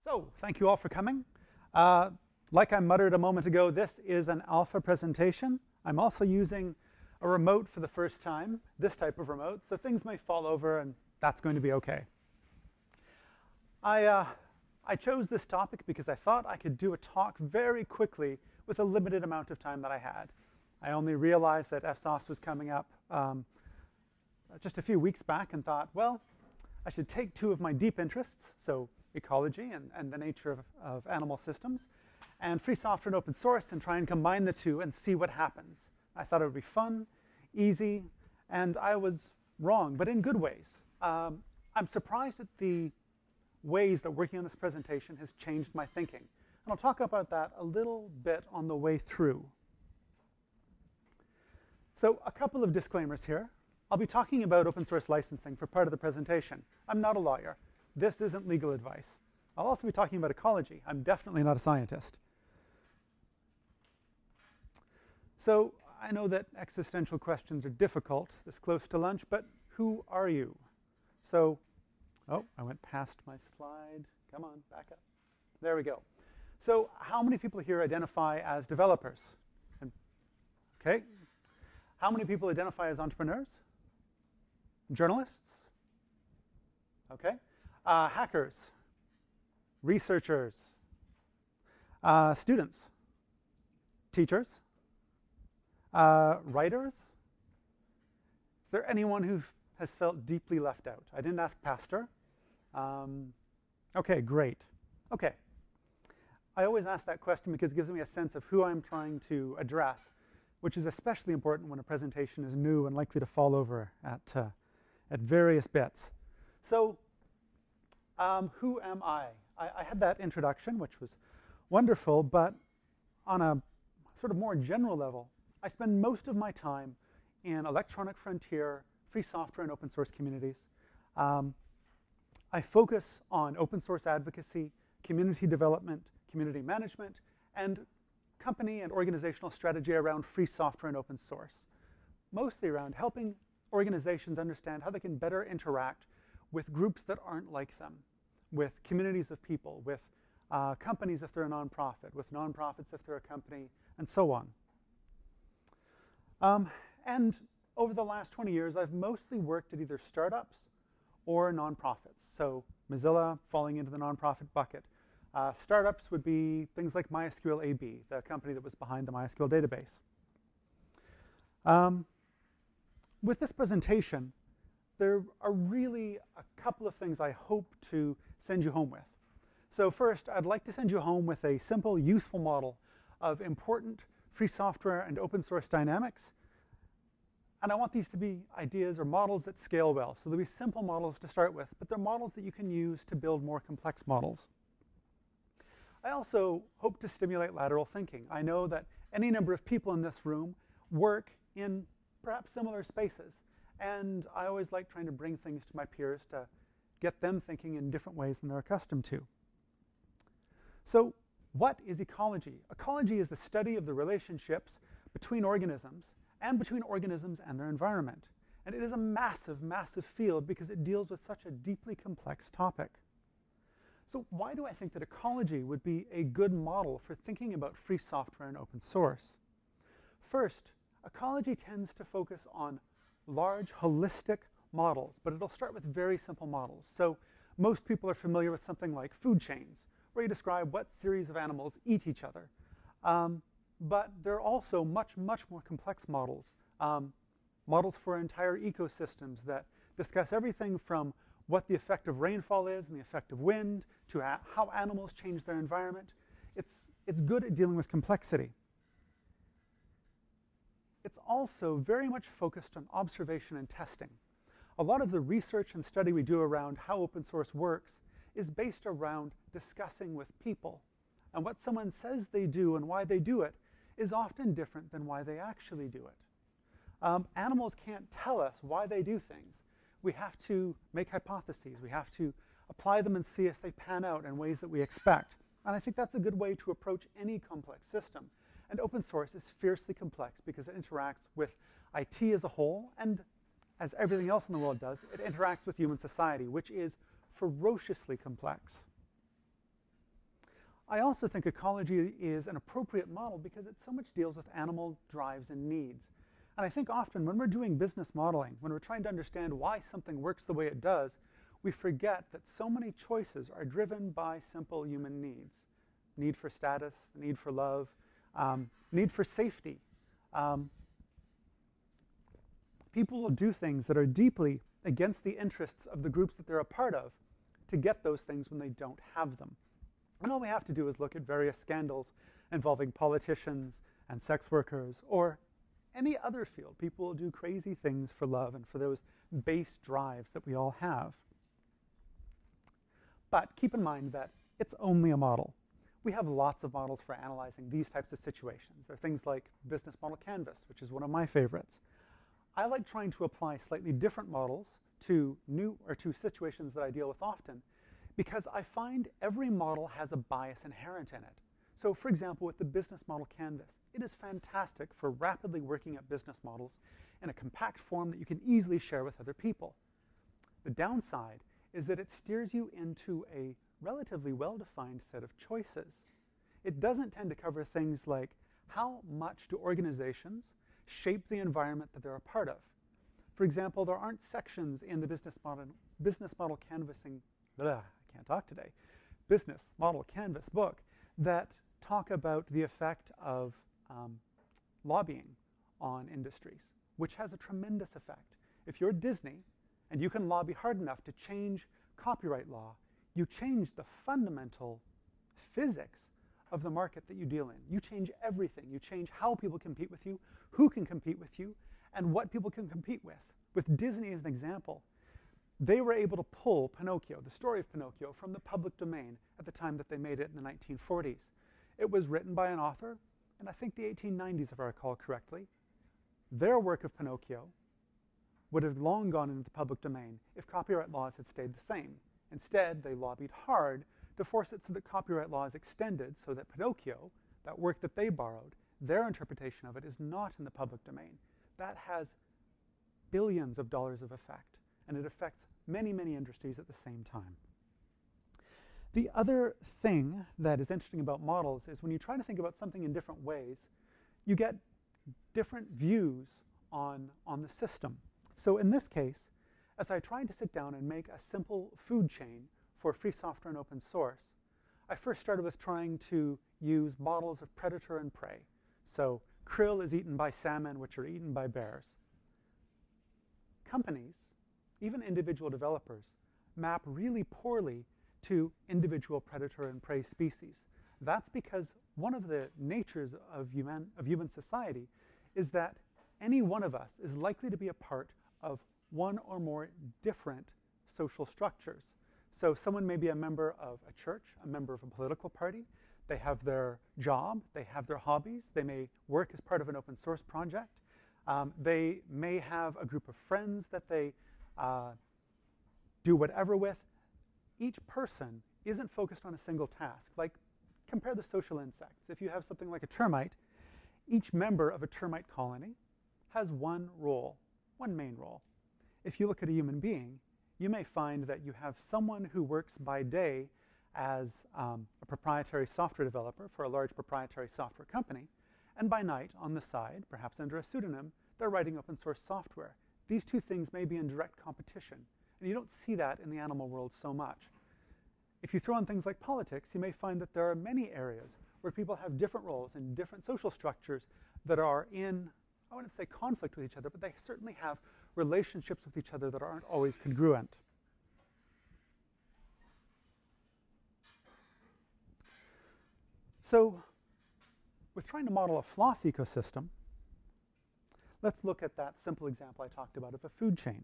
So, thank you all for coming. Like I muttered a moment ago, this is an alpha presentation. I'm also using a remote for the first time, this type of remote, so things may fall over and that's going to be okay. I chose this topic because I thought I could do a talk very quickly with a limited amount of time that I had. I only realized that FSOS was coming up just a few weeks back and thought, well, I should take two of my deep interests, so ecology and the nature of animal systems, and free software and open source, and try and combine the two and see what happens. I thought it would be fun, easy, and I was wrong, but in good ways. I'm surprised at the ways that working on this presentation has changed my thinking. And I'll talk about that a little bit on the way through. So a couple of disclaimers here. I'll be talking about open source licensing for part of the presentation. I'm not a lawyer. This isn't legal advice. I'll also be talking about ecology. I'm definitely not a scientist. So I know that existential questions are difficult this close to lunch, but who are you? So, oh, I went past my slide. Come on, back up. There we go. So how many people here identify as developers? Okay. How many people identify as entrepreneurs? Journalists? Okay. Hackers? Researchers? Students? Teachers? Writers? Is there anyone who has felt deeply left out? I didn't ask pastor. Okay, great. Okay. I always ask that question because it gives me a sense of who I'm trying to address, which is especially important when a presentation is new and likely to fall over at various bits. So, who am I? I had that introduction, which was wonderful, but on a sort of more general level, I spend most of my time in electronic frontier, free software, and open source communities. I focus on open source advocacy, community development, community management, and company and organizational strategy around free software and open source. Mostly around helping organizations understand how they can better interact with groups that aren't like them, with communities of people, with companies if they're a nonprofit, with nonprofits if they're a company, and so on. And over the last 20 years, I've mostly worked at either startups or nonprofits. So Mozilla falling into the nonprofit bucket. Startups would be things like MySQL AB, the company that was behind the MySQL database. With this presentation, there are really a couple of things I hope to send you home with. So first, I'd like to send you home with a simple, useful model of important free software and open source dynamics. And I want these to be ideas or models that scale well. So they'll be simple models to start with, but they're models that you can use to build more complex models. I also hope to stimulate lateral thinking. I know that any number of people in this room work in perhaps similar spaces. And I always like trying to bring things to my peers to get them thinking in different ways than they're accustomed to. So what is ecology? Ecology is the study of the relationships between organisms and between organisms and their environment. And it is a massive, massive field because it deals with such a deeply complex topic. So why do I think that ecology would be a good model for thinking about free software and open source? First, ecology tends to focus on large, holistic models, but it'll start with very simple models. So most people are familiar with something like food chains, where you describe what series of animals eat each other. But there are also much, much more complex models. Models for entire ecosystems that discuss everything from what the effect of rainfall is and the effect of wind, to how animals change their environment. It's good at dealing with complexity. It's also very much focused on observation and testing. A lot of the research and study we do around how open source works is based around discussing with people. And what someone says they do and why they do it is often different than why they actually do it. Animals can't tell us why they do things. We have to make hypotheses. We have to apply them and see if they pan out in ways that we expect. And I think that's a good way to approach any complex system. And open source is fiercely complex because it interacts with IT as a whole, and as everything else in the world does, it interacts with human society, which is ferociously complex. I also think ecology is an appropriate model because it so much deals with animal drives and needs. And I think often when we're doing business modeling, when we're trying to understand why something works the way it does, we forget that so many choices are driven by simple human needs. Need for status, need for love, need for safety. People will do things that are deeply against the interests of the groups that they're a part of to get those things when they don't have them. And all we have to do is look at various scandals involving politicians and sex workers or any other field. People will do crazy things for love and for those base drives that we all have. But keep in mind that it's only a model. We have lots of models for analyzing these types of situations. There are things like Business Model Canvas, which is one of my favorites. I like trying to apply slightly different models to situations that I deal with often, because I find every model has a bias inherent in it. So for example, with the Business Model Canvas, it is fantastic for rapidly working at business models in a compact form that you can easily share with other people. The downside is that it steers you into a relatively well-defined set of choices. It doesn't tend to cover things like how much do organizations shape the environment that they're a part of. For example, there aren't sections in the business model canvassing, I can't talk today, Business Model Canvas book that talk about the effect of lobbying on industries, which has a tremendous effect. If you're Disney and you can lobby hard enough to change copyright law, you change the fundamental physics of the market that you deal in. You change everything. You change how people compete with you, who can compete with you, and what people can compete with. With Disney as an example, they were able to pull Pinocchio, the story of Pinocchio, from the public domain at the time that they made it in the 1940s. It was written by an author in I think the 1890s, if I recall correctly. Their work of Pinocchio would have long gone into the public domain if copyright laws had stayed the same. Instead, they lobbied hard to force it so that copyright law is extended so that Pinocchio, that work that they borrowed, their interpretation of it is not in the public domain. That has billions of dollars of effect, and it affects many, many industries at the same time. The other thing that is interesting about models is when you try to think about something in different ways, you get different views on the system. So in this case, as I tried to sit down and make a simple food chain for free software and open source, I first started with trying to use models of predator and prey. So krill is eaten by salmon, which are eaten by bears. Companies, even individual developers, map really poorly to individual predator and prey species. That's because one of the natures of human society is that any one of us is likely to be a part of one or more different social structures. So someone may be a member of a church, a member of a political party. They have their job, they have their hobbies, they may work as part of an open source project. They may have a group of friends that they do whatever with. Each person isn't focused on a single task. Like, compare the social insects. If you have something like a termite, each member of a termite colony has one role, one main role. If you look at a human being, you may find that you have someone who works by day as a proprietary software developer for a large proprietary software company, and by night, on the side, perhaps under a pseudonym, they're writing open source software. These two things may be in direct competition, and you don't see that in the animal world so much. If you throw in things like politics, you may find that there are many areas where people have different roles and different social structures that are in, I wouldn't say conflict with each other, but they certainly have relationships with each other that aren't always congruent. So, with trying to model a floss ecosystem, let's look at that simple example I talked about of a food chain.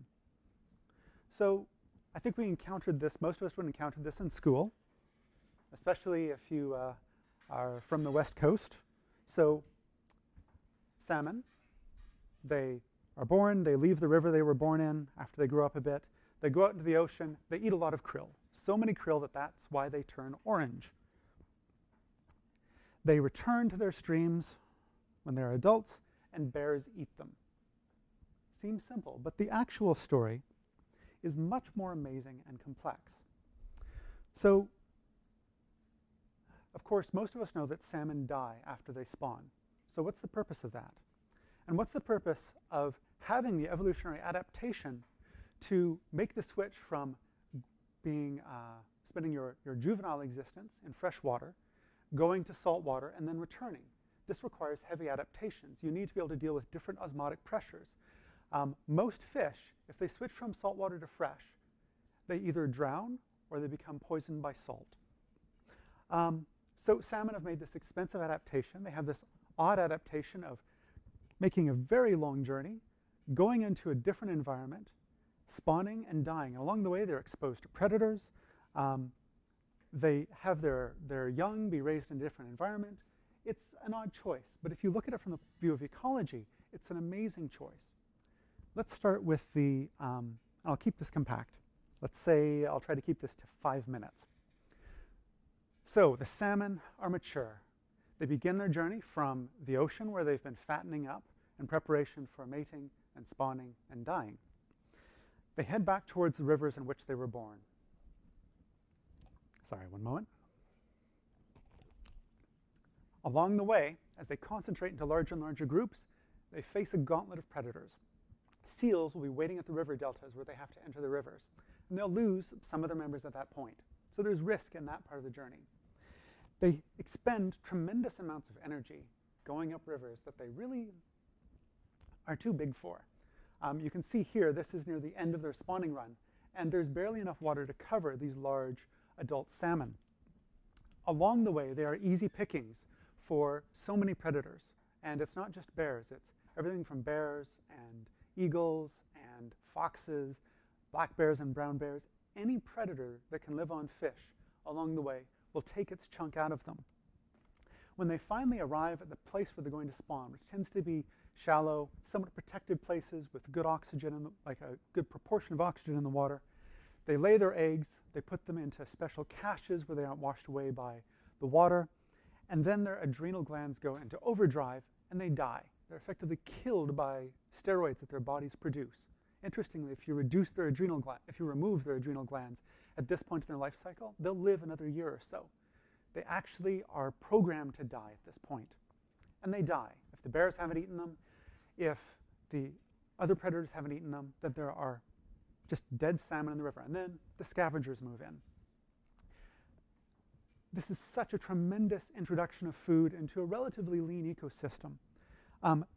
So, I think we encountered this, most of us would have encountered this in school, especially if you are from the West Coast. So, salmon, they are born, they leave the river they were born in after they grow up a bit. They go out into the ocean, they eat a lot of krill. So many krill that that's why they turn orange. They return to their streams when they're adults, and bears eat them. Seems simple, but the actual story is much more amazing and complex. So Of course, most of us know that salmon die after they spawn. So what's the purpose of that? And what's the purpose of having the evolutionary adaptation to make the switch from being spending your juvenile existence in fresh water, going to salt water, and then returning? This requires heavy adaptations. You need to be able to deal with different osmotic pressures. Most fish, if they switch from salt water to fresh, they either drown or they become poisoned by salt. So salmon have made this expensive adaptation. They have this odd adaptation of making a very long journey, going into a different environment, spawning and dying. And along the way, they're exposed to predators. They have their young be raised in a different environment. It's an odd choice, but if you look at it from the view of ecology, it's an amazing choice. Let's start with the, I'll keep this compact. Let's say I'll try to keep this to 5 minutes. So the salmon are mature. They begin their journey from the ocean where they've been fattening up in preparation for mating and spawning and dying. They head back towards the rivers in which they were born. Sorry, one moment. Along the way, as they concentrate into larger and larger groups, they face a gauntlet of predators. Seals will be waiting at the river deltas where they have to enter the rivers, and they'll lose some of their members at that point. So there's risk in that part of the journey. They expend tremendous amounts of energy going up rivers that they really are too big for. You can see here, this is near the end of their spawning run, and there's barely enough water to cover these large adult salmon. Along the way, they are easy pickings for so many predators. And it's not just bears, it's everything from bears and eagles and foxes, black bears and brown bears. Any predator that can live on fish along the way will take its chunk out of them. When they finally arrive at the place where they're going to spawn, which tends to be shallow, somewhat protected places with good oxygen, like a good proportion of oxygen in the water, they lay their eggs, they put them into special caches where they aren't washed away by the water, and then their adrenal glands go into overdrive and they die. They're effectively killed by steroids that their bodies produce. Interestingly, if you remove their adrenal glands at this point in their life cycle, they'll live another year or so. They actually are programmed to die at this point. And they die. If the bears haven't eaten them, if the other predators haven't eaten them, then there are just dead salmon in the river. And then the scavengers move in. This is such a tremendous introduction of food into a relatively lean ecosystem.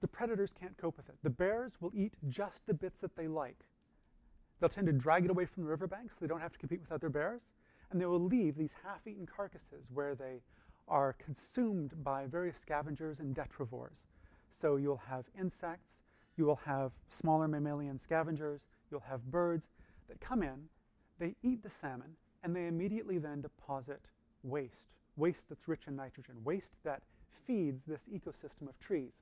The predators can't cope with it. The bears will eat just the bits that they like. They'll tend to drag it away from the riverbanks so they don't have to compete with other bears. And they will leave these half-eaten carcasses where they are consumed by various scavengers and detrivores. So you'll have insects, you will have smaller mammalian scavengers, you'll have birds that come in, they eat the salmon, and they immediately then deposit waste that's rich in nitrogen, waste that feeds this ecosystem of trees.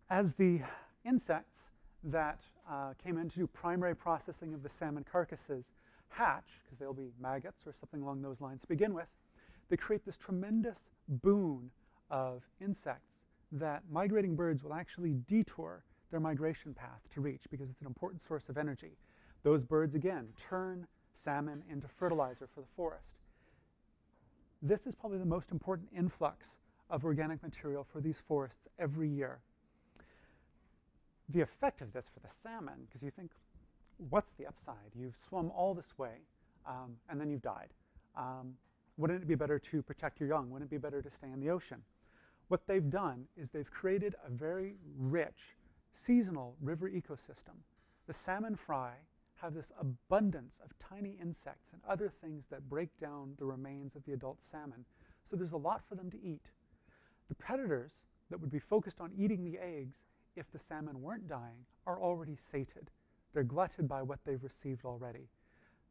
As the insects that came in to do primary processing of the salmon carcasses hatch, because they'll be maggots or something along those lines to begin with, they create this tremendous boon of insects that migrating birds will actually detour their migration path to reach because it's an important source of energy. Those birds, again, turn salmon into fertilizer for the forest. This is probably the most important influx of organic material for these forests every year. The effect of this for the salmon, because you think, what's the upside? You've swum all this way, and then you've died. Wouldn't it be better to protect your young? Wouldn't it be better to stay in the ocean? What they've done is they've created a very rich, seasonal river ecosystem. The salmon fry have this abundance of tiny insects and other things that break down the remains of the adult salmon. So there's a lot for them to eat. The predators that would be focused on eating the eggs if the salmon weren't dying are already sated. They're glutted by what they've received already.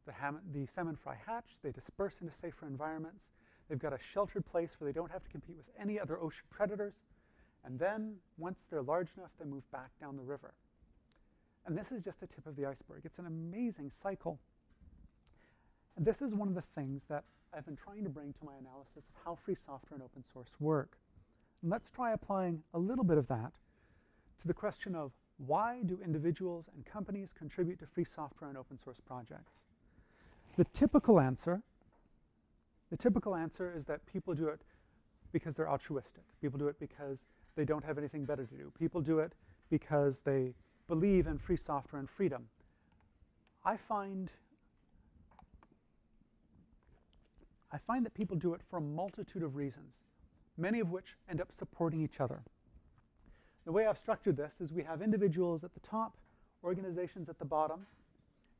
The salmon fry hatch, they disperse into safer environments. They've got a sheltered place where they don't have to compete with any other ocean predators. And then, once they're large enough, they move back down the river. And this is just the tip of the iceberg. It's an amazing cycle. And this is one of the things that I've been trying to bring to my analysis of how free software and open source work. And let's try applying a little bit of that to the question of why do individuals and companies contribute to free software and open source projects? The typical answer The typical answer is that people do it because they're altruistic. People do it because they don't have anything better to do. People do it because they believe in free software and freedom. I find that people do it for a multitude of reasons, many of which end up supporting each other. The way I've structured this is we have individuals at the top, organizations at the bottom,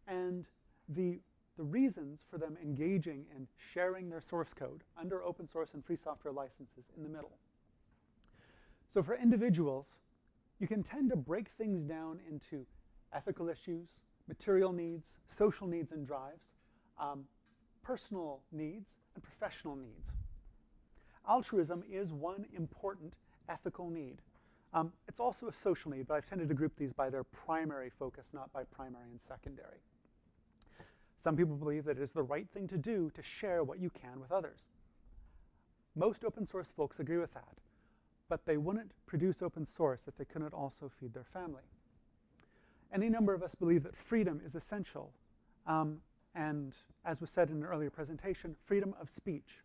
and the reasons for them engaging in sharing their source code under open source and free software licenses in the middle. So for individuals, you can tend to break things down into ethical issues, material needs, social needs and drives, personal needs, and professional needs. Altruism is one important ethical need. It's also a social need, but I've tended to group these by their primary focus, not by primary and secondary. Some people believe that it is the right thing to do to share what you can with others. Most open source folks agree with that, but they wouldn't produce open source if they couldn't also feed their family. Any number of us believe that freedom is essential, and as was said in an earlier presentation, freedom of speech.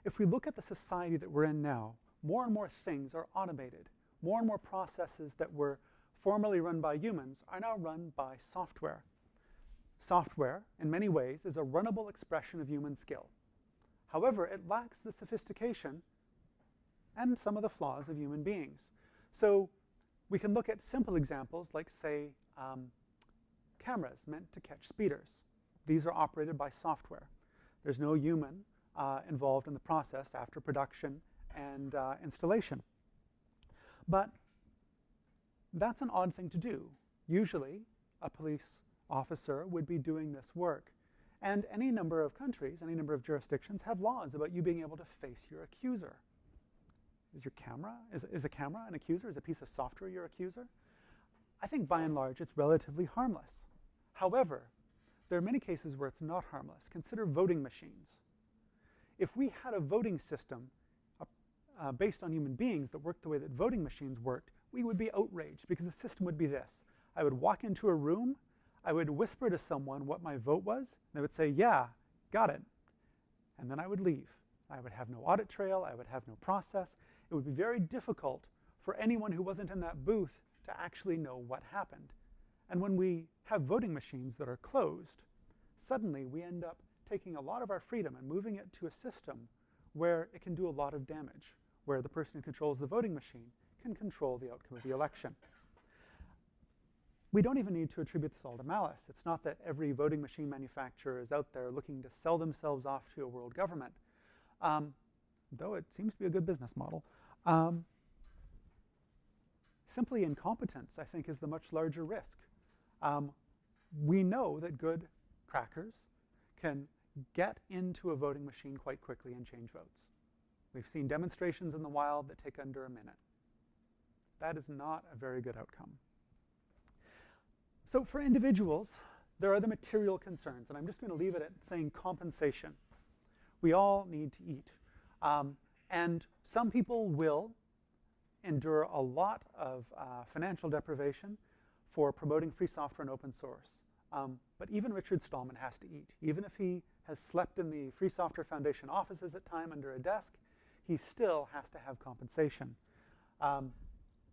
If we look at the society that we're in now, more and more things are automated. More and more processes that were formerly run by humans are now run by software. Software, in many ways, is a runnable expression of human skill. However, it lacks the sophistication and some of the flaws of human beings. So we can look at simple examples like, say, cameras meant to catch speeders. These are operated by software. There's no human involved in the process after production and installation. But that's an odd thing to do. Usually, a police officer would be doing this work. And any number of countries, any number of jurisdictions have laws about you being able to face your accuser. Is a camera an accuser? Is a piece of software your accuser? I think by and large it's relatively harmless. However, there are many cases where it's not harmless. Consider voting machines. If we had a voting system based on human beings that worked the way that voting machines worked, we would be outraged because the system would be this. I would walk into a room, I would whisper to someone what my vote was, and they would say, yeah, got it. And then I would leave. I would have no audit trail, I would have no process. It would be very difficult for anyone who wasn't in that booth to actually know what happened. And when we have voting machines that are closed, suddenly we end up taking a lot of our freedom and moving it to a system where it can do a lot of damage, where the person who controls the voting machine can control the outcome of the election. We don't even need to attribute this all to malice. It's not that every voting machine manufacturer is out there looking to sell themselves off to a world government, though it seems to be a good business model. Simply incompetence, I think, is the much larger risk. We know that good crackers can get into a voting machine quite quickly and change votes. We've seen demonstrations in the wild that take under a minute. That is not a very good outcome. So for individuals, there are the material concerns, and I'm just going to leave it at saying compensation. We all need to eat. And some people will endure a lot of financial deprivation for promoting free software and open source. But even Richard Stallman has to eat. Even if he has slept in the Free Software Foundation offices at time under a desk, he still has to have compensation.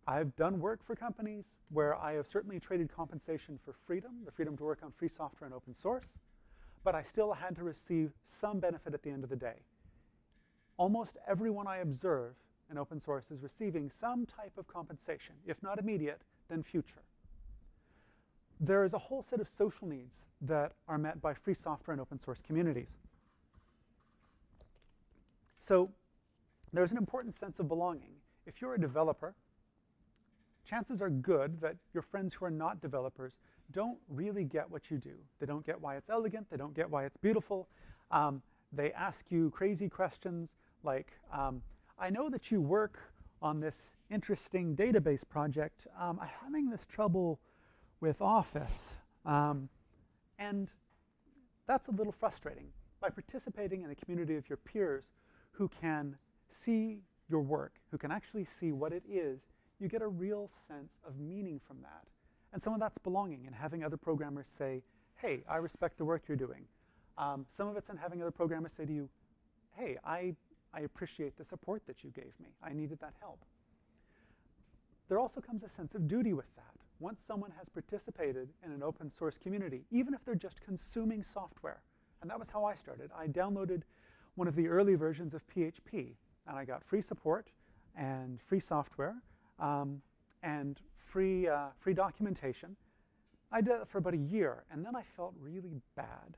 I've done work for companies where I have certainly traded compensation for freedom, the freedom to work on free software and open source, but I still had to receive some benefit at the end of the day. Almost everyone I observe in open source is receiving some type of compensation, if not immediate, then future. There is a whole set of social needs that are met by free software and open source communities. So there's an important sense of belonging. If you're a developer, chances are good that your friends who are not developers don't really get what you do. They don't get why it's elegant. They don't get why it's beautiful. They ask you crazy questions like, I know that you work on this interesting database project. I'm having this trouble with Office. And that's a little frustrating. By participating in a community of your peers who can see your work, who can actually see what it is, you get a real sense of meaning from that. And some of that's belonging and having other programmers say, hey, I respect the work you're doing. Some of it's in having other programmers say to you, hey, I appreciate the support that you gave me. I needed that help. There also comes a sense of duty with that. Once someone has participated in an open source community, even if they're just consuming software, and that was how I started. I downloaded one of the early versions of PHP, and I got free support and free software and free documentation. I did that for about a year, and then I felt really bad.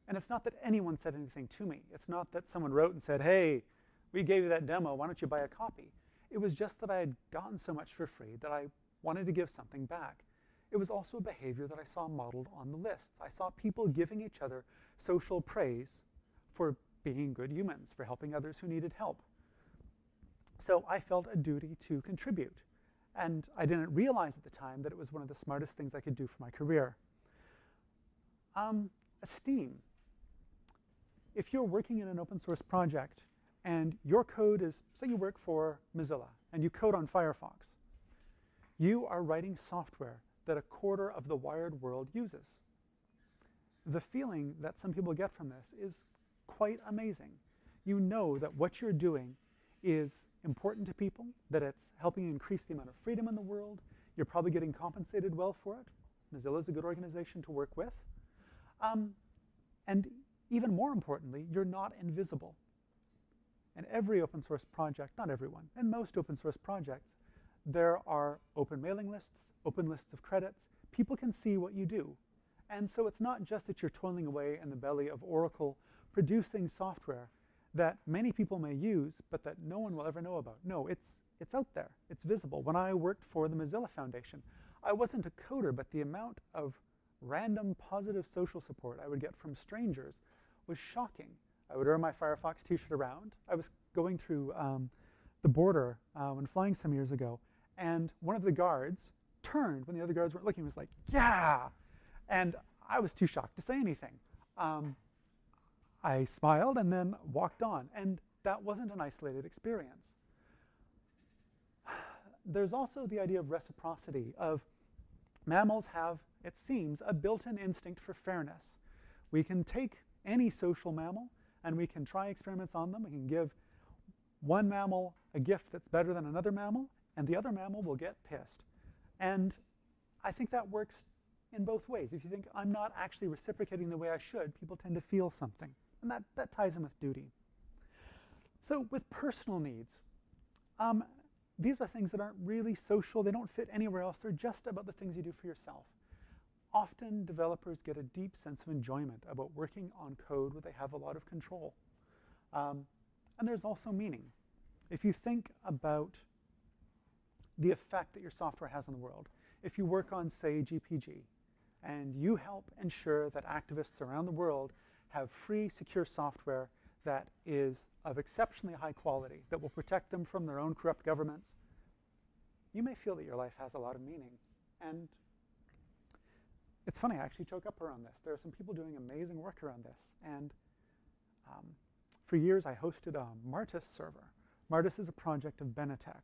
And it's not that anyone said anything to me. It's not that someone wrote and said, hey, we gave you that demo, why don't you buy a copy? It was just that I had gotten so much for free that I wanted to give something back. It was also a behavior that I saw modeled on the lists. I saw people giving each other social praise for being good humans, for helping others who needed help. So I felt a duty to contribute. And I didn't realize at the time that it was one of the smartest things I could do for my career. Esteem. If you're working in an open source project and your code is, say you work for Mozilla and you code on Firefox, you are writing software that a quarter of the wired world uses. The feeling that some people get from this is quite amazing. You know that what you're doing is important to people, that it's helping increase the amount of freedom in the world. You're probably getting compensated well for it. Mozilla is a good organization to work with. And even more importantly, you're not invisible. In every open source project, not everyone, in most open source projects, there are open mailing lists, open lists of credits. People can see what you do. And so it's not just that you're toiling away in the belly of Oracle producing software that many people may use, but that no one will ever know about. No, it's out there. It's visible. When I worked for the Mozilla Foundation, I wasn't a coder, but the amount of random positive social support I would get from strangers was shocking. I would wear my Firefox t-shirt around. I was going through the border when flying some years ago, and one of the guards turned when the other guards weren't looking and was like, yeah! And I was too shocked to say anything. I smiled and then walked on, and that wasn't an isolated experience. There's also the idea of reciprocity, of mammals have, it seems, a built-in instinct for fairness. We can take any social mammal and we can try experiments on them. We can give one mammal a gift that's better than another mammal, and the other mammal will get pissed. And I think that works in both ways. If you think, I'm not actually reciprocating the way I should, people tend to feel something. And that ties in with duty. So with personal needs, these are things that aren't really social. They don't fit anywhere else. They're just about the things you do for yourself. Often developers get a deep sense of enjoyment about working on code where they have a lot of control. And there's also meaning. If you think about the effect that your software has on the world, if you work on, say, GPG, and you help ensure that activists around the world have free, secure software that is of exceptionally high quality, that will protect them from their own corrupt governments, you may feel that your life has a lot of meaning. And it's funny, I actually choke up around this. There are some people doing amazing work around this. And for years, I hosted a Martis server. Martis is a project of Benetech.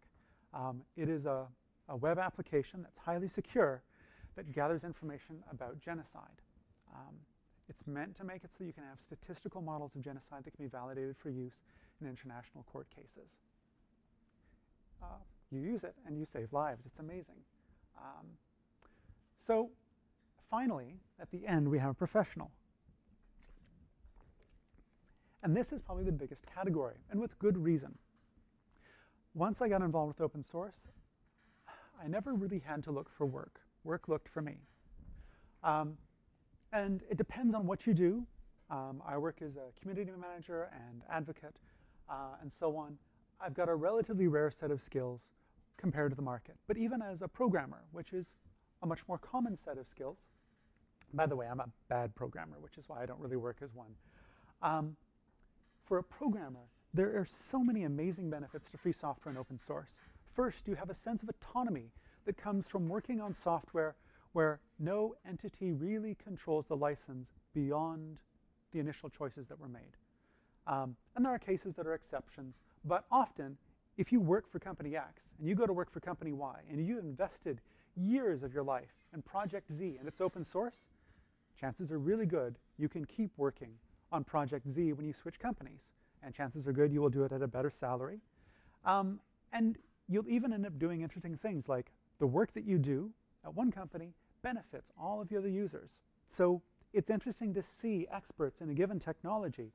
It is a web application that's highly secure that gathers information about genocide. It's meant to make it so you can have statistical models of genocide that can be validated for use in international court cases. You use it and you save lives. It's amazing. So finally, at the end, we have a professional. And this is probably the biggest category, and with good reason. Once I got involved with open source, I never really had to look for work. Work looked for me. And it depends on what you do. I work as a community manager and advocate and so on. I've got a relatively rare set of skills compared to the market. But even as a programmer, which is a much more common set of skills, by the way, I'm a bad programmer, which is why I don't really work as one. For a programmer, there are so many amazing benefits to free software and open source. First, you have a sense of autonomy that comes from working on software where no entity really controls the license beyond the initial choices that were made. And there are cases that are exceptions, but often, if you work for company X and you go to work for company Y and you invested years of your life in project Z and it's open source, chances are really good you can keep working on project Z when you switch companies. and chances are good you will do it at a better salary. And you'll even end up doing interesting things like the work that you do at one company benefits all of the other users. So it's interesting to see experts in a given technology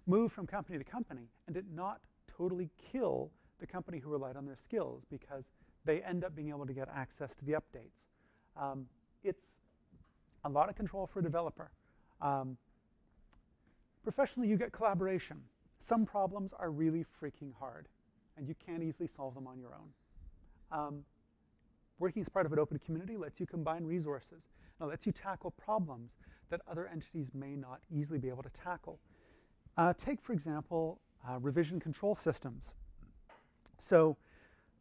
move from company to company and it not totally kill the company who relied on their skills because they end up being able to get access to the updates. It's a lot of control for a developer. Professionally, you get collaboration. Some problems are really freaking hard, and you can't easily solve them on your own. Working as part of an open community lets you combine resources, and it lets you tackle problems that other entities may not easily be able to tackle. Take, for example, revision control systems. So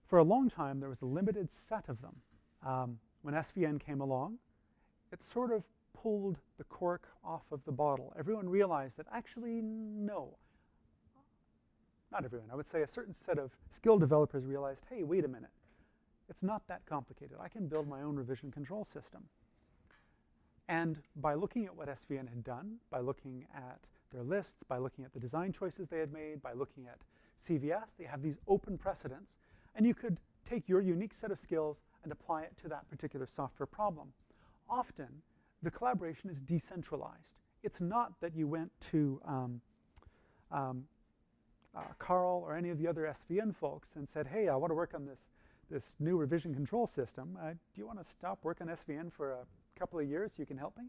for a long time, there was a limited set of them. When SVN came along, it sort of pulled the cork off of the bottle. Everyone realized that actually, no. Not everyone. I would say a certain set of skilled developers realized, hey, wait a minute. It's not that complicated. I can build my own revision control system. And by looking at what SVN had done, by looking at their lists, by looking at the design choices they had made, by looking at CVS, they have these open precedents. And you could take your unique set of skills and apply it to that particular software problem. Often, the collaboration is decentralized. It's not that you went to Carl or any of the other SVN folks and said, hey, I want to work on this new revision control system. Do you want to stop work on SVN for a couple of years so you can help me?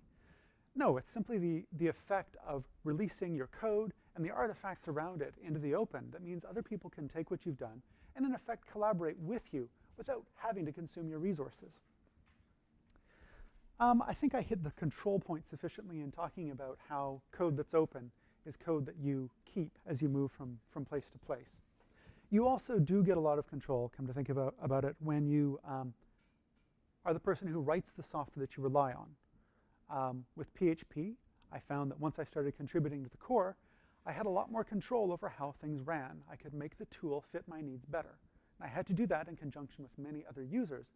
No, it's simply the effect of releasing your code and the artifacts around it into the open. That means other people can take what you've done and in effect collaborate with you without having to consume your resources. I think I hit the control point sufficiently in talking about how code that's open is code that you keep as you move from place to place. You also do get a lot of control, come to think about it, when you are the person who writes the software that you rely on. With PHP, I found that once I started contributing to the core, I had a lot more control over how things ran. I could make the tool fit my needs better. And I had to do that in conjunction with many other users.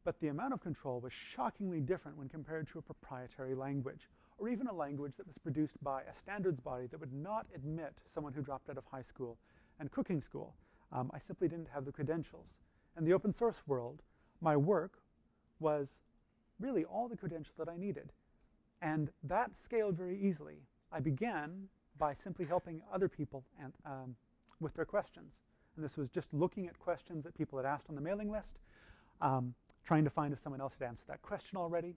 But the amount of control was shockingly different when compared to a proprietary language, or even a language that was produced by a standards body that would not admit someone who dropped out of high school and cooking school. I simply didn't have the credentials. In the open source world, my work was really all the credentials that I needed. And that scaled very easily. I began by simply helping other people with their questions. And this was just looking at questions that people had asked on the mailing list, trying to find if someone else had answered that question already,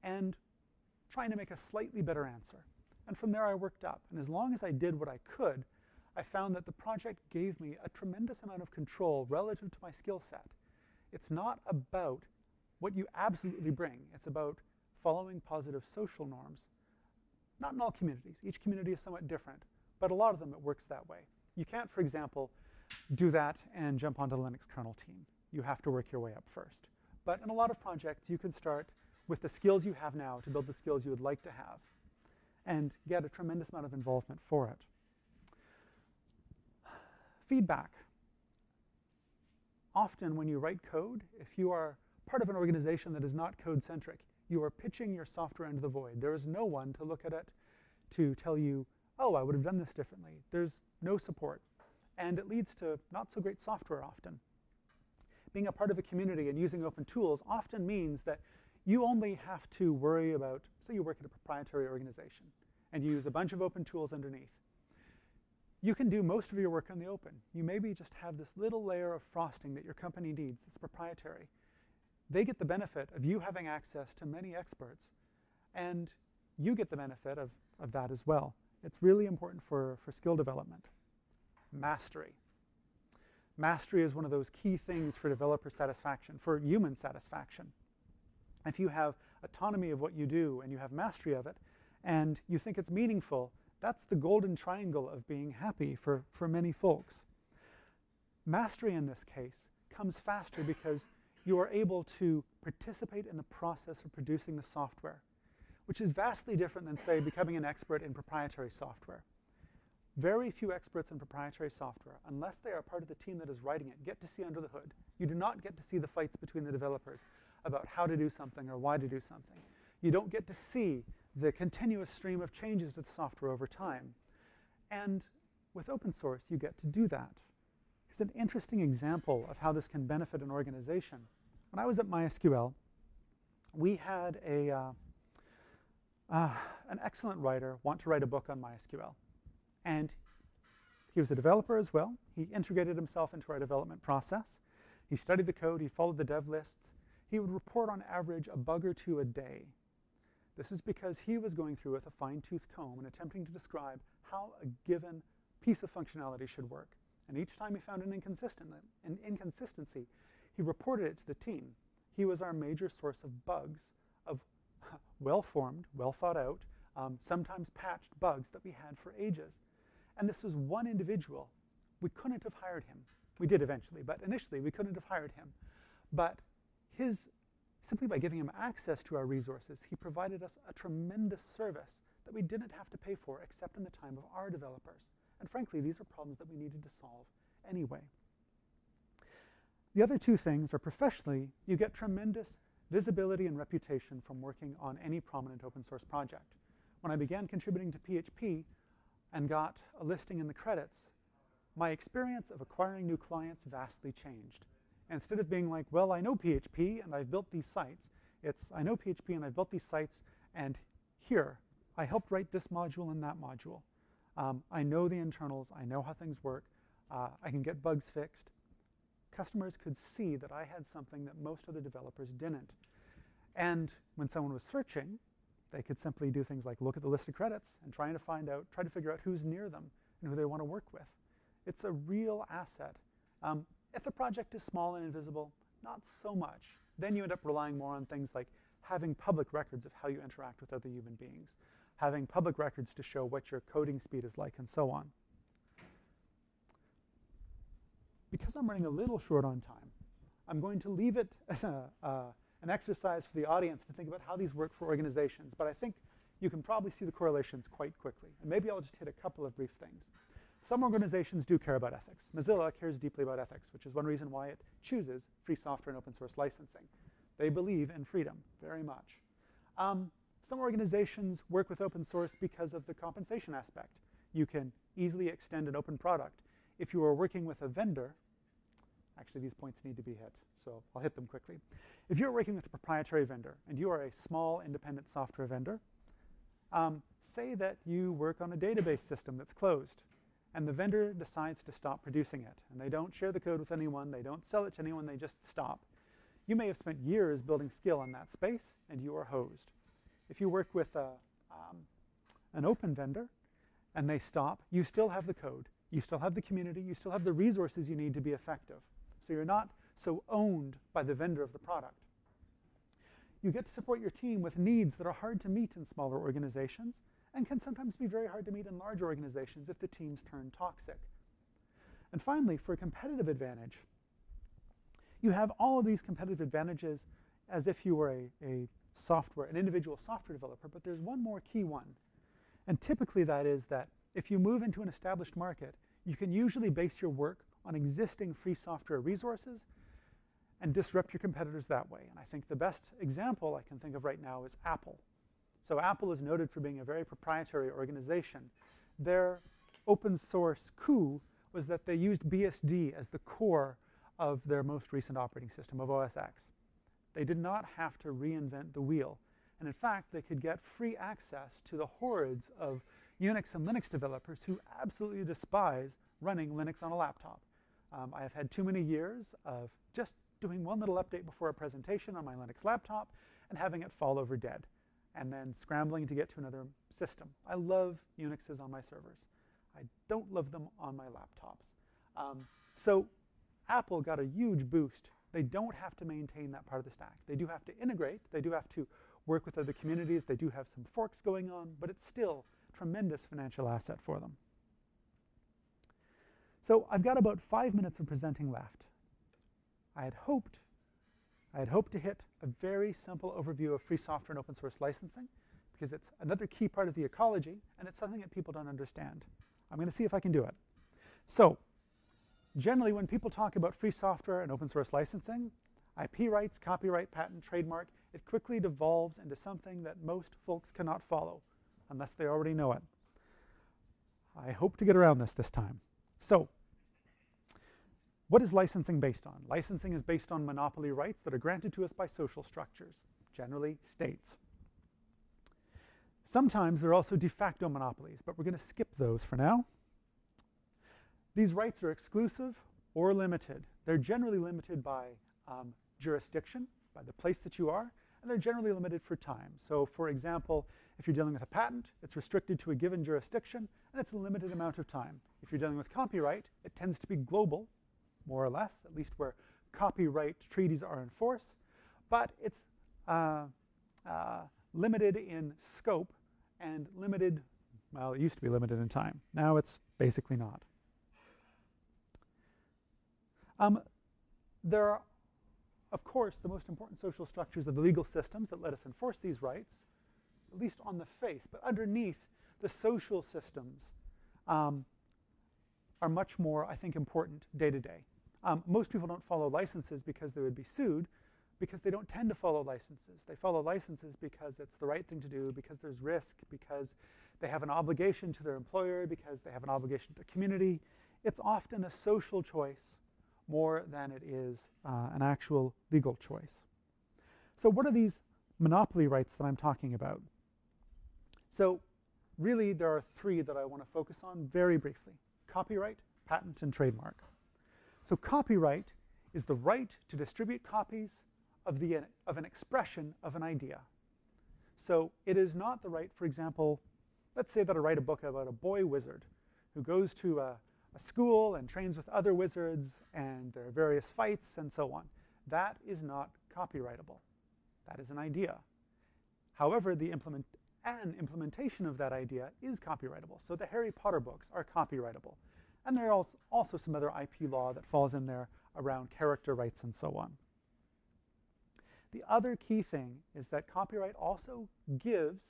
and trying to make a slightly better answer. And from there I worked up. And as long as I did what I could, I found that the project gave me a tremendous amount of control relative to my skill set. It's not about what you absolutely bring. It's about following positive social norms. Not in all communities. Each community is somewhat different. But a lot of them, it works that way. You can't, for example, do that and jump onto the Linux kernel team. You have to work your way up first. But in a lot of projects, you can start with the skills you have now to build the skills you would like to have and get a tremendous amount of involvement for it. Feedback. Often when you write code, if you are part of an organization that is not code-centric, you are pitching your software into the void. There is no one to look at it to tell you, oh, I would have done this differently. There's no support. And it leads to not so great software often. Being a part of a community and using open tools often means that you only have to worry about, say you work at a proprietary organization and you use a bunch of open tools underneath. You can do most of your work on the open. You maybe just have this little layer of frosting that your company needs that's proprietary. They get the benefit of you having access to many experts, and you get the benefit of that as well. It's really important for skill development. Mastery. Mastery is one of those key things for developer satisfaction, for human satisfaction. If you have autonomy of what you do and you have mastery of it, and you think it's meaningful, that's the golden triangle of being happy for many folks. Mastery in this case comes faster because you are able to participate in the process of producing the software, which is vastly different than, say, becoming an expert in proprietary software. Very few experts in proprietary software, unless they are part of the team that is writing it, get to see under the hood. You do not get to see the fights between the developers about how to do something or why to do something. You don't get to see the continuous stream of changes to the software over time. And with open source, you get to do that. Here's an interesting example of how this can benefit an organization. When I was at MySQL, we had an excellent writer want to write a book on MySQL. And he was a developer as well. He integrated himself into our development process. He studied the code. He followed the dev lists. He would report on average a bug or two a day. This is because he was going through with a fine-tooth comb and attempting to describe how a given piece of functionality should work. And each time he found an inconsistency, he reported it to the team. He was our major source of bugs, of well-formed, well-thought-out, sometimes patched bugs that we had for ages. And this was one individual. We couldn't have hired him. We did eventually, but initially we couldn't have hired him. But simply by giving him access to our resources, he provided us a tremendous service that we didn't have to pay for except in the time of our developers. And frankly, these are problems that we needed to solve anyway. The other two things are professionally, you get tremendous visibility and reputation from working on any prominent open source project. When I began contributing to PHP and got a listing in the credits, my experience of acquiring new clients vastly changed. And instead of being like, well, I know PHP and I've built these sites, it's I know PHP and I've built these sites, and here, I helped write this module and that module. I know the internals, I know how things work, I can get bugs fixed. Customers could see that I had something that most other developers didn't. And when someone was searching, they could simply do things like look at the list of credits and try to figure out who's near them and who they want to work with. It's a real asset. If the project is small and invisible, not so much. Then you end up relying more on things like having public records of how you interact with other human beings, having public records to show what your coding speed is like, and so on. Because I'm running a little short on time, I'm going to leave it as an exercise for the audience to think about how these work for organizations, but I think you can probably see the correlations quite quickly. And maybe I'll just hit a couple of brief things. Some organizations do care about ethics. Mozilla cares deeply about ethics, which is one reason why it chooses free software and open source licensing. They believe in freedom very much. Some organizations work with open source because of the compensation aspect. You can easily extend an open product. If you are working with a vendor, actually these points need to be hit, so I'll hit them quickly. If you're working with a proprietary vendor and you are a small independent software vendor, say that you work on a database system that's closed and the vendor decides to stop producing it, and they don't share the code with anyone, they don't sell it to anyone, they just stop. You may have spent years building skill in that space and you are hosed. If you work with an open vendor and they stop, you still have the code, you still have the community, you still have the resources you need to be effective. So you're not so owned by the vendor of the product. You get to support your team with needs that are hard to meet in smaller organizations and can sometimes be very hard to meet in larger organizations if the teams turn toxic. And finally, for a competitive advantage, you have all of these competitive advantages as if you were an individual software developer, but there's one more key one. And typically that is that if you move into an established market, you can usually base your work on existing free software resources and disrupt your competitors that way. And I think the best example I can think of right now is Apple. So Apple is noted for being a very proprietary organization. Their open source coup was that they used BSD as the core of their most recent operating system, of OS X. They did not have to reinvent the wheel. And in fact, they could get free access to the hordes of Unix and Linux developers who absolutely despise running Linux on a laptop. I have had too many years of just doing one little update before a presentation on my Linux laptop and having it fall over dead, and then scrambling to get to another system. I love Unixes on my servers. I don't love them on my laptops. So Apple got a huge boost. They don't have to maintain that part of the stack. They do have to integrate. They do have to work with other communities. They do have some forks going on, but it's still a tremendous financial asset for them. So I've got about 5 minutes of presenting left. I had hoped to hit a very simple overview of free software and open source licensing, because it's another key part of the ecology, and it's something that people don't understand. I'm going to see if I can do it. So generally, when people talk about free software and open source licensing, IP rights, copyright, patent, trademark, it quickly devolves into something that most folks cannot follow, unless they already know it. I hope to get around this time. So, what is licensing based on? Licensing is based on monopoly rights that are granted to us by social structures, generally states. Sometimes there are also de facto monopolies, but we're going to skip those for now. These rights are exclusive or limited. They're generally limited by jurisdiction, by the place that you are, and they're generally limited for time. So, for example, if you're dealing with a patent, it's restricted to a given jurisdiction, and it's a limited amount of time. If you're dealing with copyright, it tends to be global, more or less, at least where copyright treaties are in force, but it's limited in scope and limited, well, it used to be limited in time. Now it's basically not. There are, of course, the most important social structures of the legal systems that let us enforce these rights, at least on the face, but underneath, the social systems are much more, I think, important day to day. Most people don't follow licenses because they would be sued, because they don't tend to follow licenses. They follow licenses because it's the right thing to do, because there's risk, because they have an obligation to their employer, because they have an obligation to the community. It's often a social choice more than it is an actual legal choice. So what are these monopoly rights that I'm talking about? So really there are three that I want to focus on very briefly: copyright, patent, and trademark. So copyright is the right to distribute copies of an expression of an idea. So it is not the right, for example, let's say that I write a book about a boy wizard who goes to a school and trains with other wizards, and there are various fights and so on. That is not copyrightable. That is an idea. However, the implementation of that idea is copyrightable. So the Harry Potter books are copyrightable. And there are also some other IP law that falls in there around character rights and so on. The other key thing is that copyright also gives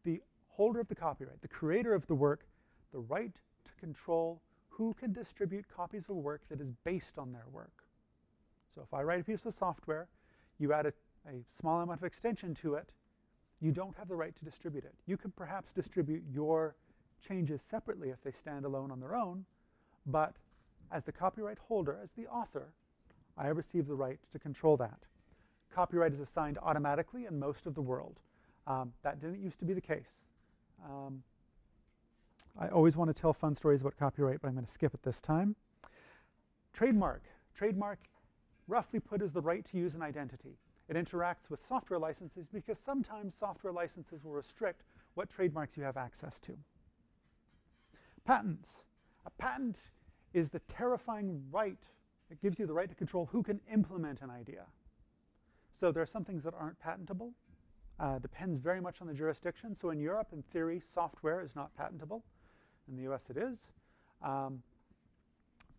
the holder of the copyright, the creator of the work, the right to control who can distribute copies of a work that is based on their work. So if I write a piece of software, you add a small amount of extension to it, you don't have the right to distribute it. You could perhaps distribute your changes separately if they stand alone on their own, but as the copyright holder, as the author, I receive the right to control that. Copyright is assigned automatically in most of the world. That didn't used to be the case. I always want to tell fun stories about copyright, but I'm going to skip it this time. Trademark. Trademark, roughly put, is the right to use an identity. It interacts with software licenses because sometimes software licenses will restrict what trademarks you have access to. Patents. A patent is the terrifying right. It gives you the right to control who can implement an idea. So there are some things that aren't patentable. Depends very much on the jurisdiction. So in Europe, in theory, software is not patentable. In the US, it is.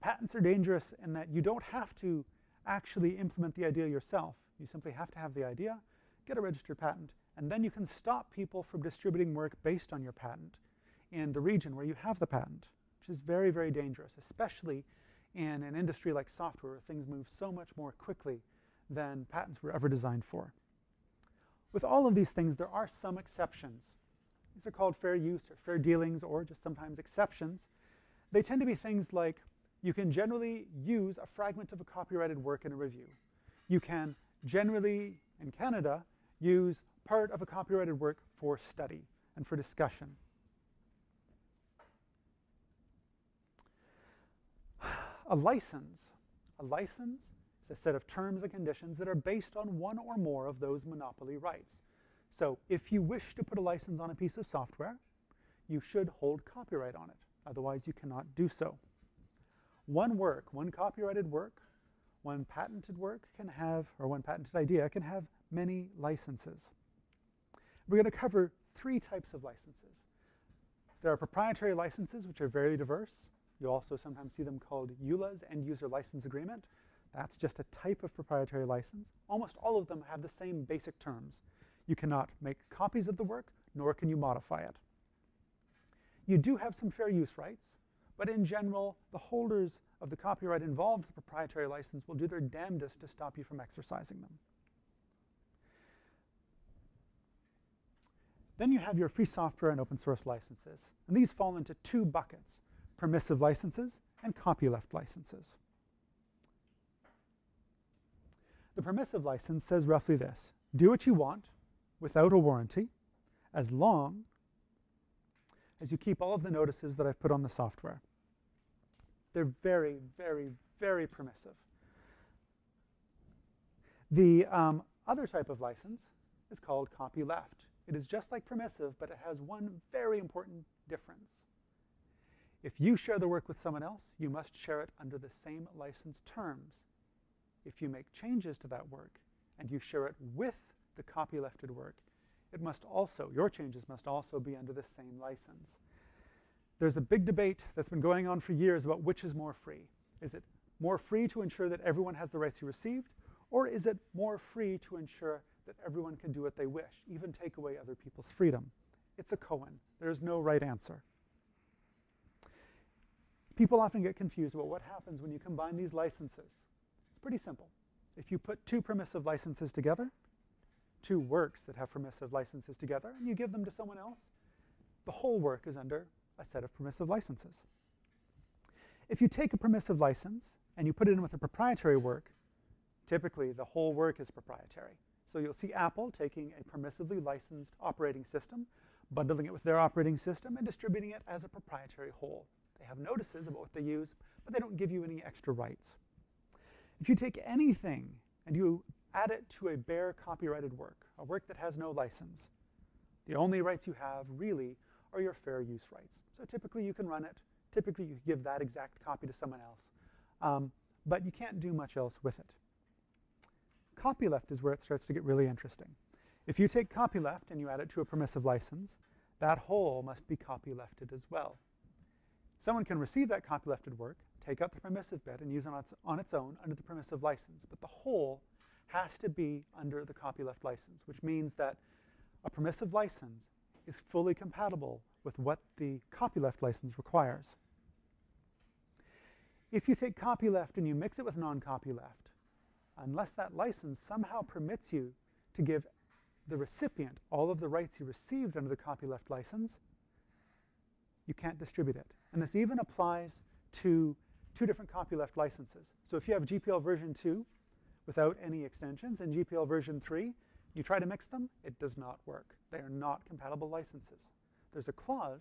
Patents are dangerous in that you don't have to actually implement the idea yourself. You simply have to have the idea, get a registered patent, and then you can stop people from distributing work based on your patent in the region where you have the patent, which is very, very dangerous, especially in an industry like software where things move so much more quickly than patents were ever designed for. With all of these things, there are some exceptions. These are called fair use or fair dealings, or just sometimes exceptions. They tend to be things like you can generally use a fragment of a copyrighted work in a review. You can generally, in Canada, use part of a copyrighted work for study and for discussion. A license is a set of terms and conditions that are based on one or more of those monopoly rights. So if you wish to put a license on a piece of software, you should hold copyright on it. Otherwise, you cannot do so. One work, one copyrighted work, one patented work can have, or one patented idea can have many licenses. We're going to cover three types of licenses. There are proprietary licenses, which are very diverse. You also sometimes see them called EULAs, End User License Agreement. That's just a type of proprietary license. Almost all of them have the same basic terms. You cannot make copies of the work, nor can you modify it. You do have some fair use rights, but in general, the holders of the copyright involved in the proprietary license will do their damnedest to stop you from exercising them. Then you have your free software and open source licenses. And these fall into two buckets: permissive licenses and copyleft licenses. The permissive license says roughly this: do what you want without a warranty, as long as you keep all of the notices that I've put on the software. They're very, very, very permissive. The other type of license is called copyleft. It is just like permissive, but it has one very important difference. If you share the work with someone else, you must share it under the same license terms. If you make changes to that work and you share it with the copylefted work, it must also, your changes must also be under the same license. There's a big debate that's been going on for years about which is more free. Is it more free to ensure that everyone has the rights he received, or is it more free to ensure that everyone can do what they wish, even take away other people's freedom? It's a koan. There's no right answer. People often get confused about what happens when you combine these licenses. It's pretty simple. If you put two permissive licenses together, two works that have permissive licenses together, and you give them to someone else, the whole work is under a set of permissive licenses. If you take a permissive license and you put it in with a proprietary work, typically the whole work is proprietary. So you'll see Apple taking a permissively licensed operating system, bundling it with their operating system, and distributing it as a proprietary whole. They have notices about what they use, but they don't give you any extra rights. If you take anything and you add it to a bare copyrighted work, a work that has no license, the only rights you have really are your fair use rights. So typically you can run it. Typically you give that exact copy to someone else. But you can't do much else with it. Copyleft is where it starts to get really interesting. If you take copyleft and you add it to a permissive license, that whole must be copylefted as well. Someone can receive that copylefted work, take out the permissive bit, and use it on its own under the permissive license. But the whole has to be under the copyleft license, which means that a permissive license is fully compatible with what the copyleft license requires. If you take copyleft and you mix it with non-copyleft, unless that license somehow permits you to give the recipient all of the rights he received under the copyleft license, you can't distribute it. And this even applies to two different copyleft licenses. So if you have GPL version 2 without any extensions and GPL version 3, you try to mix them, it does not work. They are not compatible licenses. There's a clause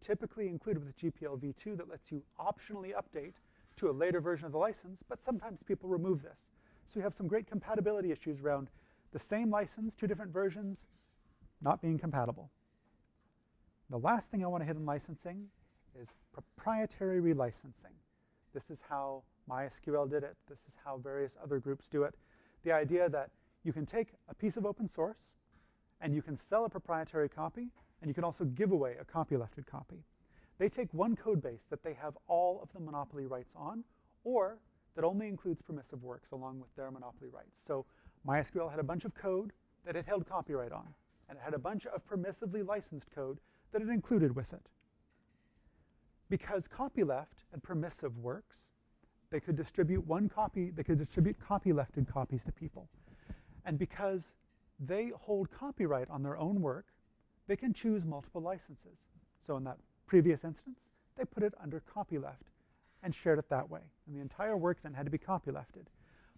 typically included with GPL v2 that lets you optionally update to a later version of the license, but sometimes people remove this. So you have some great compatibility issues around the same license, two different versions, not being compatible. The last thing I want to hit in licensing is proprietary relicensing. This is how MySQL did it. This is how various other groups do it. The idea that you can take a piece of open source and you can sell a proprietary copy, and you can also give away a copylefted copy. They take one code base that they have all of the monopoly rights on, or that only includes permissive works along with their monopoly rights. So MySQL had a bunch of code that it held copyright on, and it had a bunch of permissively licensed code that it included with it. Because copyleft and permissive works, they could distribute one copy, they could distribute copylefted copies to people. And because they hold copyright on their own work, they can choose multiple licenses. So in that previous instance, they put it under copyleft and shared it that way. And the entire work then had to be copylefted.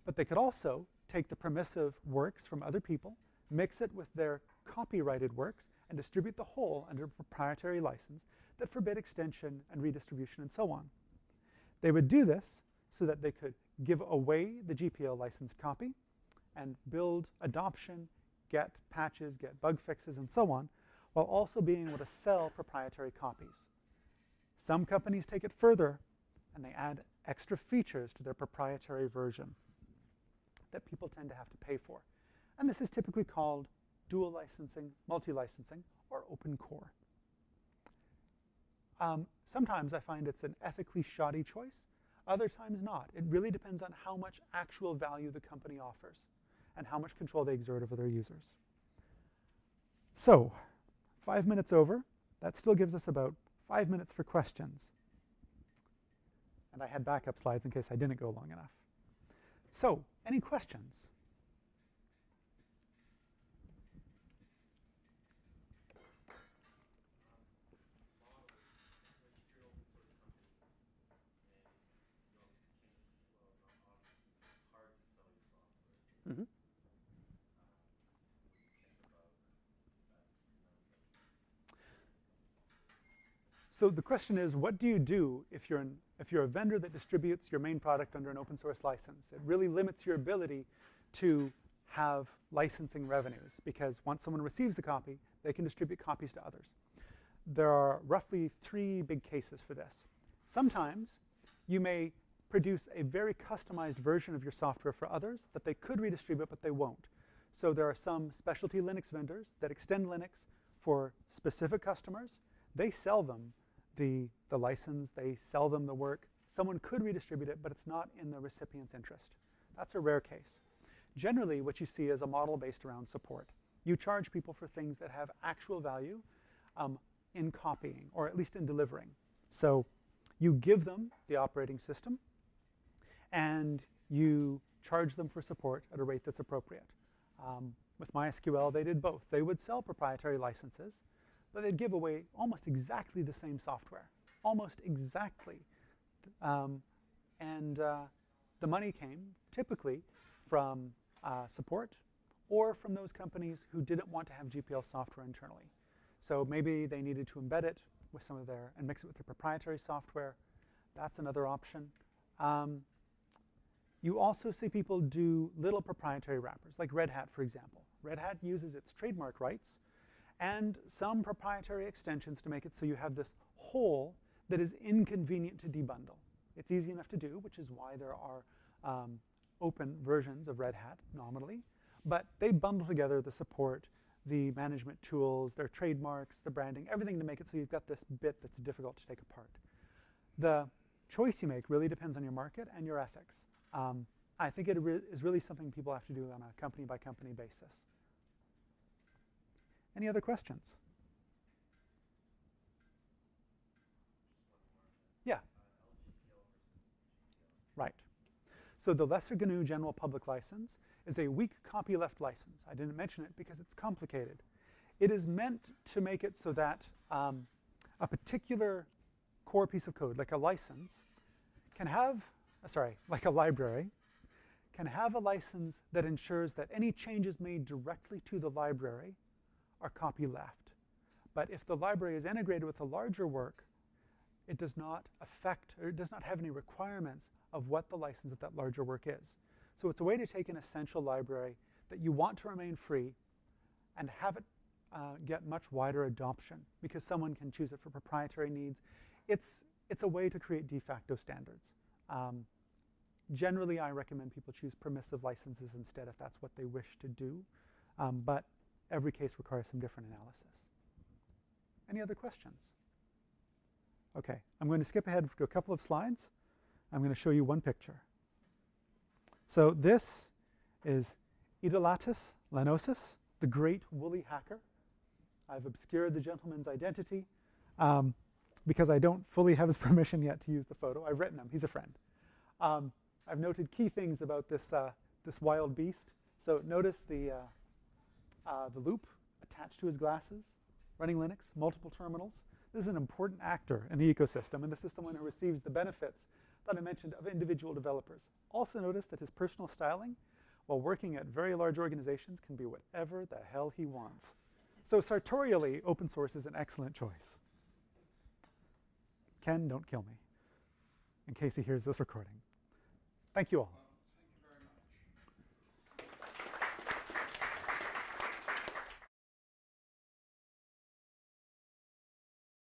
But they could also take the permissive works from other people, mix it with their copyrighted works, and distribute the whole under a proprietary license that forbid extension and redistribution and so on. They would do this so that they could give away the GPL licensed copy and build adoption, get patches, get bug fixes, and so on, while also being able to sell proprietary copies. Some companies take it further and they add extra features to their proprietary version that people tend to have to pay for. And this is typically called dual licensing, multi-licensing, or open core. Sometimes I find it's an ethically shoddy choice, other times not. It really depends on how much actual value the company offers and how much control they exert over their users. So, 5 minutes over. That still gives us about 5 minutes for questions. And I had backup slides in case I didn't go long enough. So, any questions? So the question is, what do you do if you're a vendor that distributes your main product under an open source license? It really limits your ability to have licensing revenues, because once someone receives a copy, they can distribute copies to others. There are roughly 3 big cases for this. Sometimes you may produce a very customized version of your software for others that they could redistribute, but they won't. So there are some specialty Linux vendors that extend Linux for specific customers. They sell them the license, they sell them the work. Someone could redistribute it, but it's not in the recipient's interest. That's a rare case. Generally, what you see is a model based around support. You charge people for things that have actual value in copying, or at least in delivering. So you give them the operating system, and you charge them for support at a rate that's appropriate. With MySQL, they did both. They would sell proprietary licenses, but they'd give away almost exactly the same software, almost exactly. The money came typically from support, or from those companies who didn't want to have GPL software internally. So maybe they needed to embed it with some of their, and mix it with their proprietary software. That's another option. You also see people do little proprietary wrappers, like Red Hat, for example. Red Hat uses its trademark rights and some proprietary extensions to make it so you have this whole that is inconvenient to debundle. It's easy enough to do, which is why there are open versions of Red Hat nominally, but they bundle together the support, the management tools, their trademarks, the branding, everything to make it so you've got this bit that's difficult to take apart. The choice you make really depends on your market and your ethics. I think it is really something people have to do on a company-by-company basis. Any other questions? Yeah. Right. So the Lesser GNU General Public License is a weak copyleft license. I didn't mention it because it's complicated. It is meant to make it so that a particular core piece of code, like a license, can have, like a library, can have a license that ensures that any changes made directly to the library are copyleft. But if the library is integrated with a larger work, it does not affect, or it does not have any requirements of what the license of that larger work is. So it's a way to take an essential library that you want to remain free and have it get much wider adoption, because someone can choose it for proprietary needs. It's a way to create de facto standards. Generally, I recommend people choose permissive licenses instead if that's what they wish to do, but every case requires some different analysis. Any other questions? Okay, I'm going to skip ahead to a couple of slides. I'm going to show you one picture. So this is Idolatus lanosus, the great woolly hacker. I've obscured the gentleman's identity because I don't fully have his permission yet to use the photo. I've written him. He's a friend. I've noted key things about this, this wild beast. So notice the loop attached to his glasses, running Linux, multiple terminals. This is an important actor in the ecosystem, and this is someone who receives the benefits that I mentioned of individual developers. Also notice that his personal styling, while working at very large organizations, can be whatever the hell he wants. So sartorially, open source is an excellent choice. Ken, don't kill me, in case he hears this recording. Thank you all.